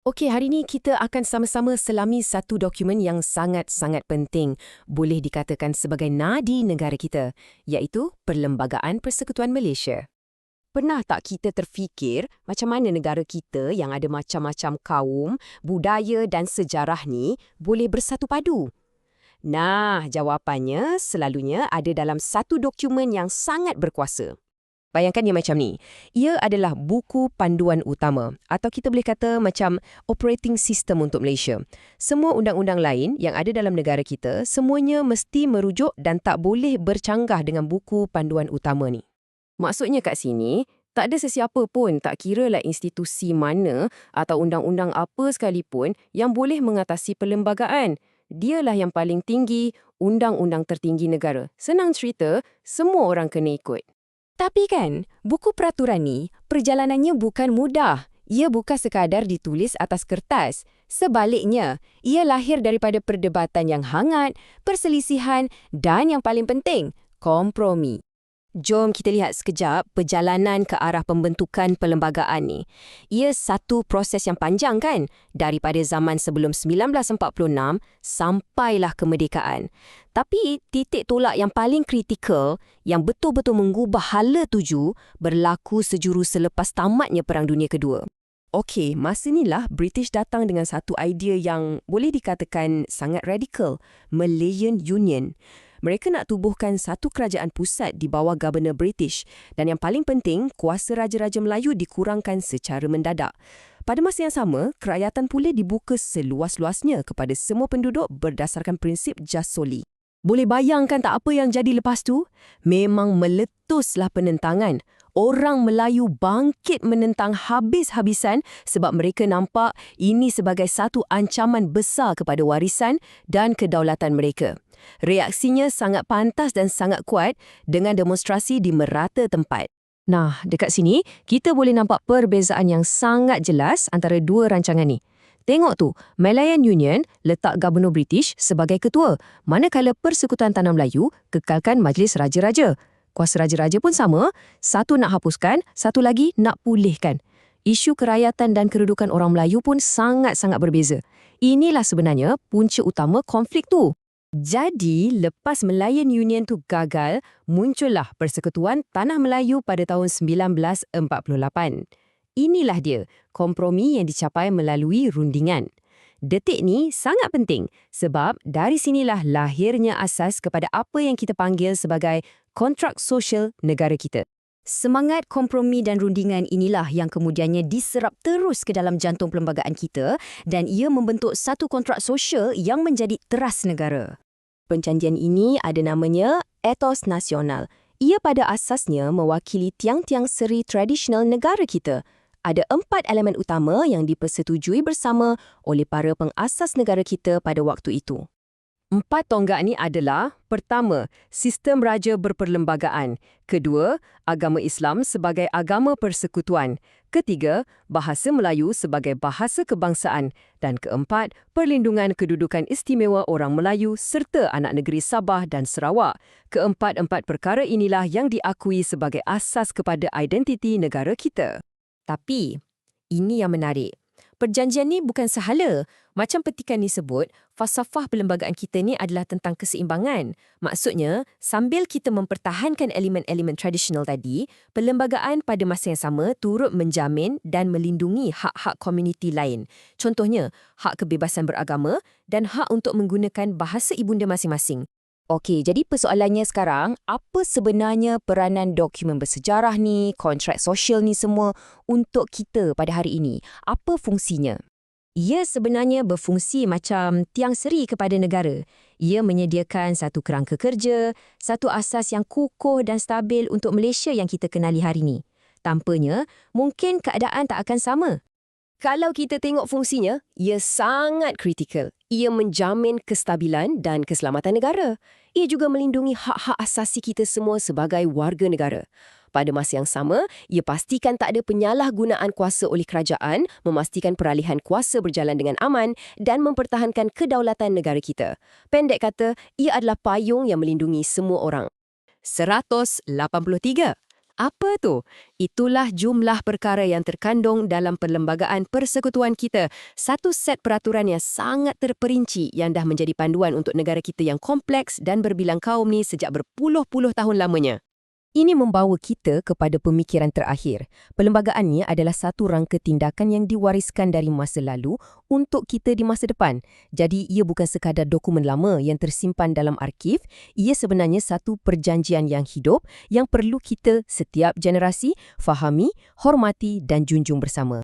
Okey, hari ini kita akan sama-sama selami satu dokumen yang sangat-sangat penting, boleh dikatakan sebagai nadi negara kita, iaitu Perlembagaan Persekutuan Malaysia. Pernah tak kita terfikir macam mana negara kita yang ada macam-macam kaum, budaya dan sejarah ni boleh bersatu padu? Nah, jawapannya selalunya ada dalam satu dokumen yang sangat berkuasa. Bayangkan dia macam ni. Ia adalah buku panduan utama atau kita boleh kata macam operating system untuk Malaysia. Semua undang-undang lain yang ada dalam negara kita, semuanya mesti merujuk dan tak boleh bercanggah dengan buku panduan utama ni. Maksudnya kat sini, tak ada sesiapa pun, tak kira lah institusi mana atau undang-undang apa sekalipun yang boleh mengatasi perlembagaan. Dialah yang paling tinggi, undang-undang tertinggi negara. Senang cerita, semua orang kena ikut. Tapi kan, buku peraturan ni, perjalanannya bukan mudah. Ia bukan sekadar ditulis atas kertas. Sebaliknya, ia lahir daripada perdebatan yang hangat, perselisihan dan yang paling penting, kompromi. Jom kita lihat sekejap perjalanan ke arah pembentukan perlembagaan ni. Ia satu proses yang panjang kan? Daripada zaman sebelum 1946 sampailah kemerdekaan. Tapi titik tolak yang paling kritikal, yang betul-betul mengubah hala tuju, berlaku sejurus selepas tamatnya Perang Dunia Kedua. Okey, masa inilah British datang dengan satu idea yang boleh dikatakan sangat radikal, Malayan Union. Mereka nak tubuhkan satu kerajaan pusat di bawah Governor British dan yang paling penting, kuasa Raja-Raja Melayu dikurangkan secara mendadak. Pada masa yang sama, kerakyatan pula dibuka seluas-luasnya kepada semua penduduk berdasarkan prinsip jus soli. Boleh bayangkan tak apa yang jadi lepas tu? Memang meletuslah penentangan. Orang Melayu bangkit menentang habis-habisan sebab mereka nampak ini sebagai satu ancaman besar kepada warisan dan kedaulatan mereka. Reaksinya sangat pantas dan sangat kuat dengan demonstrasi di merata tempat. Nah, dekat sini, kita boleh nampak perbezaan yang sangat jelas antara dua rancangan ni. Tengok tu, Malayan Union letak Gubernur British sebagai ketua, manakala Persekutuan Tanah Melayu kekalkan Majlis Raja-Raja. Kuasa Raja-Raja pun sama, satu nak hapuskan, satu lagi nak pulihkan. Isu kerakyatan dan kedudukan orang Melayu pun sangat-sangat berbeza. Inilah sebenarnya punca utama konflik tu. Jadi, lepas Malayan Union tu gagal, muncullah Persekutuan Tanah Melayu pada tahun 1948. Inilah dia, kompromi yang dicapai melalui rundingan. Detik ni sangat penting sebab dari sinilah lahirnya asas kepada apa yang kita panggil sebagai kontrak sosial negara kita. Semangat kompromi dan rundingan inilah yang kemudiannya diserap terus ke dalam jantung perlembagaan kita dan ia membentuk satu kontrak sosial yang menjadi teras negara. Perjanjian ini ada namanya Ethos Nasional. Ia pada asasnya mewakili tiang-tiang seri tradisional negara kita. Ada 4 elemen utama yang dipersetujui bersama oleh para pengasas negara kita pada waktu itu. 4 tonggak ni adalah, pertama, sistem raja berperlembagaan. Kedua, agama Islam sebagai agama persekutuan. Ketiga, bahasa Melayu sebagai bahasa kebangsaan. Dan keempat, perlindungan kedudukan istimewa orang Melayu serta anak negeri Sabah dan Sarawak. Keempat-empat perkara inilah yang diakui sebagai asas kepada identiti negara kita. Tapi, ini yang menarik. Perjanjian ni bukan sahala. Macam petikan ni sebut, falsafah perlembagaan kita ni adalah tentang keseimbangan. Maksudnya, sambil kita mempertahankan elemen-elemen tradisional tadi, perlembagaan pada masa yang sama turut menjamin dan melindungi hak-hak komuniti lain. Contohnya, hak kebebasan beragama dan hak untuk menggunakan bahasa ibunda masing-masing. Okey, jadi persoalannya sekarang, apa sebenarnya peranan dokumen bersejarah ni, kontrak sosial ni semua untuk kita pada hari ini? Apa fungsinya? Ia sebenarnya berfungsi macam tiang seri kepada negara. Ia menyediakan satu kerangka kerja, satu asas yang kukuh dan stabil untuk Malaysia yang kita kenali hari ini. Tanpanya, mungkin keadaan tak akan sama. Kalau kita tengok fungsinya, ia sangat kritikal. Ia menjamin kestabilan dan keselamatan negara. Ia juga melindungi hak-hak asasi kita semua sebagai warga negara. Pada masa yang sama, ia pastikan tak ada penyalahgunaan kuasa oleh kerajaan, memastikan peralihan kuasa berjalan dengan aman dan mempertahankan kedaulatan negara kita. Pendek kata, ia adalah payung yang melindungi semua orang. 183. Apa tu? Itulah jumlah perkara yang terkandung dalam Perlembagaan Persekutuan kita. Satu set peraturan yang sangat terperinci yang dah menjadi panduan untuk negara kita yang kompleks dan berbilang kaum ni sejak berpuluh-puluh tahun lamanya. Ini membawa kita kepada pemikiran terakhir. Perlembagaan ini adalah satu rangka tindakan yang diwariskan dari masa lalu untuk kita di masa depan. Jadi, ia bukan sekadar dokumen lama yang tersimpan dalam arsip. Ia sebenarnya satu perjanjian yang hidup yang perlu kita setiap generasi fahami, hormati dan junjung bersama.